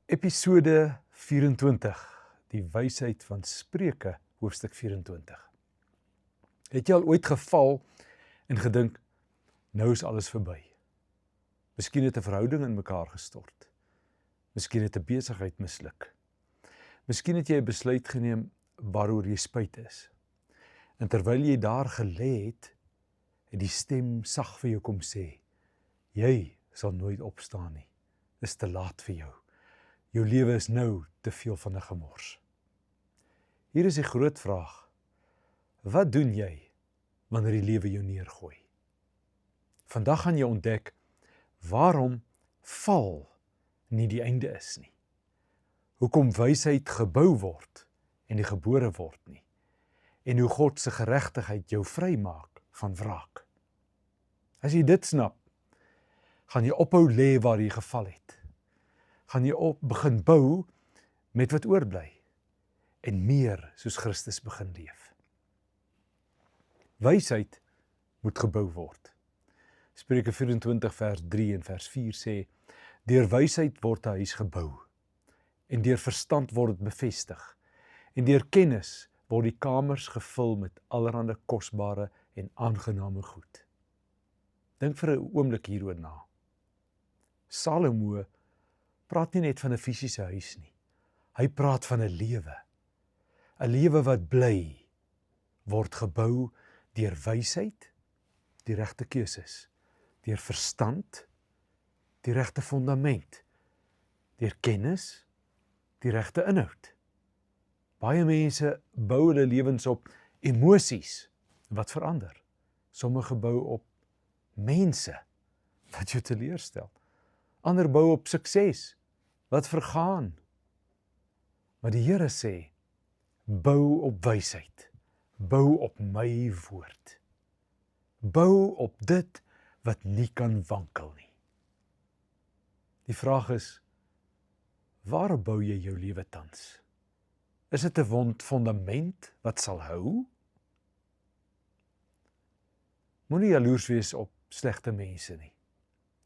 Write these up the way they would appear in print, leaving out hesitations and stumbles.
Episode 24, die wysheid van Spreuke, hoofstuk 24. Het jy al ooit geval en gedink, nou is alles verby? Miskien het 'n verhouding in mekaar gestort. Miskien het 'n besigheid misluk. Miskien het jy 'n besluit geneem waaroor jy spyt is. En terwyl jy daar gelê het, het die stem sag vir jou kom sê, jy sal nooit opstaan nie. Dis te laat vir jou. Jou lewe is nou te veel van 'n gemors. Hier is die groot vraag. Wat doen jy wanneer die lewe jou neergooi? Vandag gaan jy ontdek waarom val nie die einde is nie. Hoekom wysheid gebou word en nie gebore word nie. En hoe God se geregtigheid jou vrymaak van wraak. As jy dit snap, gaan jy ophou lê waar jy geval het. Gaan jy begin bou met wat oorbly en meer soos Christus begin leef. Wysheid moet gebou word. Spreuke 24 vers 3 en vers 4 sê, deur wysheid word 'n huis gebou en deur verstand word dit bevestig en deur kennis word die kamers gevul met allerlei kosbare en aangename goed. Dink vir 'n oomblik hieroor na. Salomo praat nie net van 'n fisiese huis nie. Hy praat van 'n lewe. 'n Lewe wat bly, word gebou deur wysheid, die regte keuses, deur verstand, die regte fondament, deur kennis, die regte inhoud. Baie mense bou hulle lewens op emosies wat verander. Sommige bou op mense wat jou teleurstel. Ander bou op sukses wat vergaan. Maar die Here sê, bou op wysheid, bou op my woord. Bou op dit wat nie kan wankel nie. Die vraag is, waar bou jy jou lewe tans? Is dit 'n fondament wat sal hou? Moenie jaloers wees op slegte mense nie.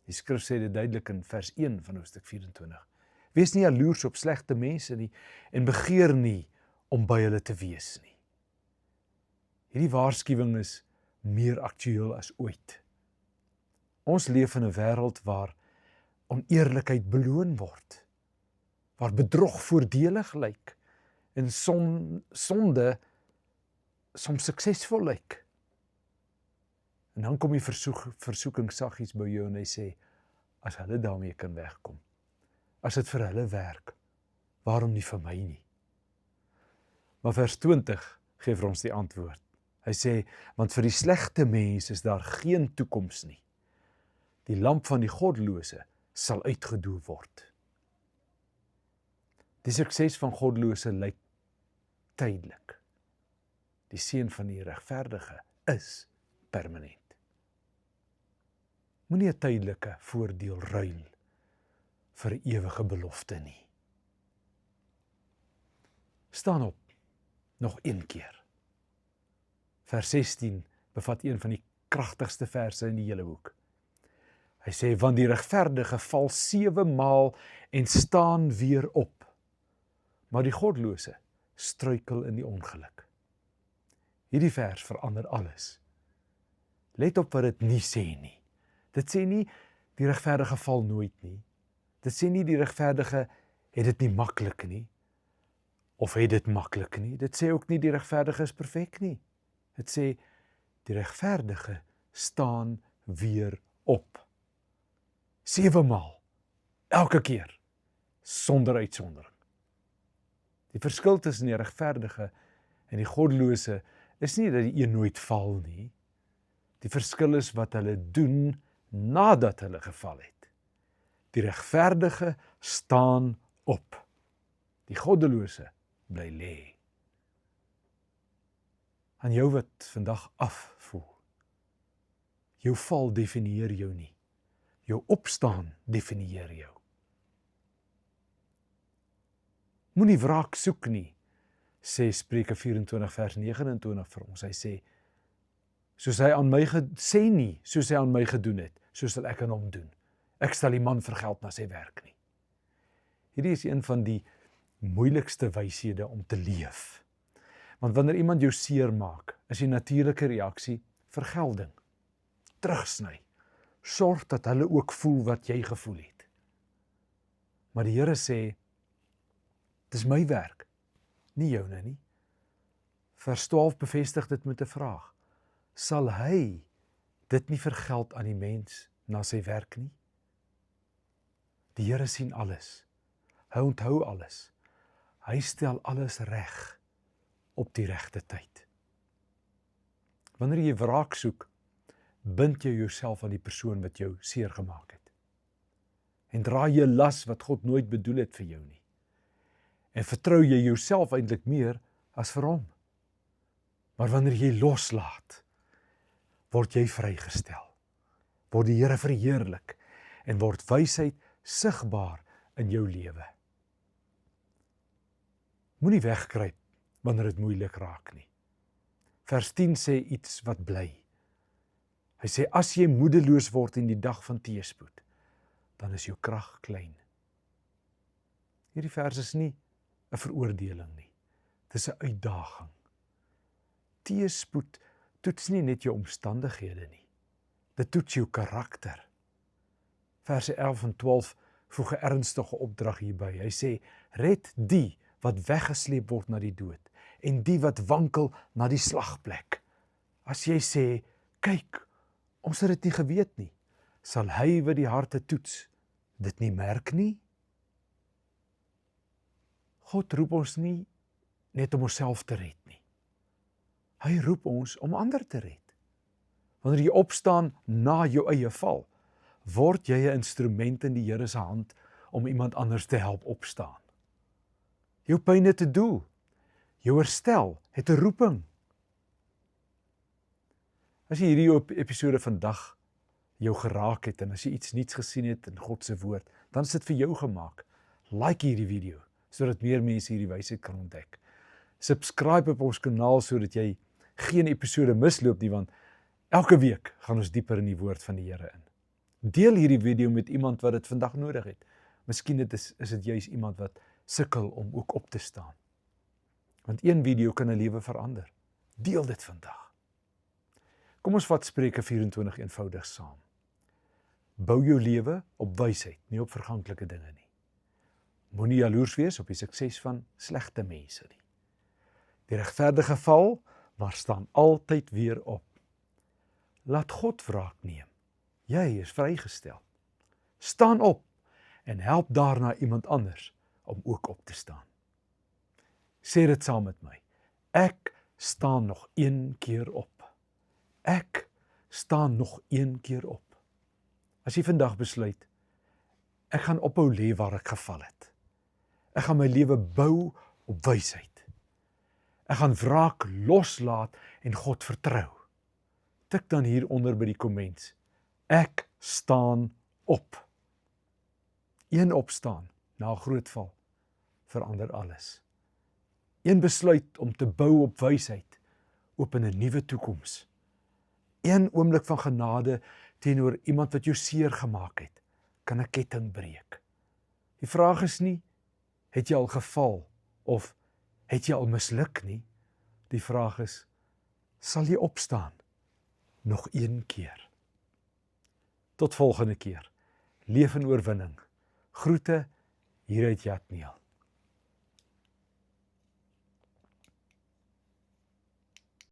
Die skrif sê dit duidelik in vers 1 van hoofstuk 24. Wees nie jaloers op slegte mense nie en begeer nie om by hulle te wees nie. Hierdie waarskuwing is meer aktueel as ooit. Ons leef in 'n wêreld waar oneerlikheid beloon word, waar bedrog voordelig lyk en sonde soms suksesvol lyk. En dan kom die versoeking saggies by jou en hy sê, as hulle daarmee kan wegkom, as dit vir hulle werk, waarom nie vir my nie? Maar vers 20 gee vir ons die antwoord. Hy sê, want vir die slegte mens is daar geen toekoms nie. Die lamp van die goddelose sal uitgedoen word. Die sukses van goddelose lyk tydelik. Die seën van die regverdige is permanent. Moenie 'n tydelike voordeel ruil vir 'n ewige belofte nie. Staan op, nog een keer. Vers 16 bevat een van die kragtigste verse in die hele boek. Hy sê, want die regverdige val 7 maal en staan weer op, maar die goddelose struikel in die ongeluk. Hierdie vers verander alles. Let op wat dit nie sê nie. Dit sê nie, die regverdige val nooit nie. Dit sê nie, die regverdige het dit nie maklik nie. Of het dit maklik nie. Dit sê ook nie, die regverdige is perfek nie. Dit sê, die regverdige staan weer op. 7 maal. Elke keer. Sonder uitsondering. Die verskil tussen die regverdige en die goddelose is nie dat die een nooit val nie. Die verskil is wat hulle doen nadat hulle geval het. Die regverdige staan op. Die goddelose bly lê. Aan jou wat vandag afvoel. Jou val definieer jou nie. Jou opstaan definieer jou. Moenie wraak soek nie, sê Spreuke 24 vers 29 vir ons. Hy sê, soos hy aan my gedoen het, so sal ek aan hom doen. Ek sal die man vergeld na sy werk nie. Hierdie is een van die moeilikste wyshede om te leef. Want wanneer iemand jou seer maak, is die natuurlike reaksie vergelding, terugsny, sorg dat hulle ook voel wat jy gevoel het. Maar die Here sê, dis my werk, nie joune nie. Vers 12 bevestig dit met 'n vraag. Sal hy dit nie vergeld aan die mens na sy werk nie? Die Here sien alles. Hy onthou alles. Hy stel alles reg op die regte tyd. Wanneer jy wraak soek, bind jy jouself aan die persoon wat jou seer gemaak het. En dra jy las wat God nooit bedoel het vir jou nie. En vertrou jy jouself eintlik meer as vir hom. Maar wanneer jy loslaat, word jy vrygestel. Word die Here verheerlik en word wysheid sigbaar in jou lewe. Moenie wegkruip wanneer dit moeilik raak nie. Vers 10 sê iets wat bly. Hy sê, as jy moedeloos word in die dag van teëspoed, dan is jou krag klein. Hierdie vers is nie 'n veroordeling nie. Dit is 'n uitdaging. Teëspoed toets nie net jou omstandighede nie. Dit toets jou karakter. Verse 11 en 12 voeg 'n ernstige opdrag hierby. Hy sê, red die wat weggesleep word na die dood en die wat wankel na die slagplek. As jy sê, kyk, ons het dit nie geweet nie, sal hy wat die harte toets dit nie merk nie? God roep ons nie net om onsself te red nie. Hy roep ons om ander te red. Wanneer jy opstaan na jou eie val, word jy 'n instrument in die Here se hand om iemand anders te help opstaan. Jou pyn het 'n doel. Jou herstel het 'n roeping. As jy hierdie episode vandag jou geraak het en as jy iets nuuts gesien het in God se woord, dan is dit vir jou gemaak. Like hierdie video, sodat meer mense hierdie wysheid kan ontdek. Subscribe op ons kanaal sodat jy geen episode misloop nie, want elke week gaan ons dieper in die woord van die Here in. Deel hierdie video met iemand wat dit vandag nodig het. Miskien is dit juis iemand wat sukkel om ook op te staan. Want een video kan 'n lewe verander. Deel dit vandag. Kom ons vat Spreuke 24 eenvoudig saam. Bou jou lewe op wysheid, nie op verganklike dinge nie. Moenie jaloers wees op die sukses van slegte mense nie. Die regverdige val, maar staan altyd weer op. Laat God wraak neem. Jy is vrygestel. Staan op en help daarna iemand anders om ook op te staan. Sê dit saam met my. Ek staan nog een keer op. Ek staan nog een keer op. As jy vandag besluit, ek gaan ophou lê waar ek geval het. Ek gaan my lewe bou op wysheid. Ek gaan wraak loslaat en God vertrou. Tik dan hieronder by die comments. Ek staan op. Een opstaan na 'n groot val verander alles. Een besluit om te bou op wysheid open 'n nuwe toekoms. Een oomblik van genade teenoor iemand wat jou seer gemaak het, kan 'n ketting breek. Die vraag is nie, het jy al geval of het jy al misluk nie? Die vraag is, sal jy opstaan nog een keer? Tot volgende keer. Leef in oorwinning. Groete hier uit Jatniel.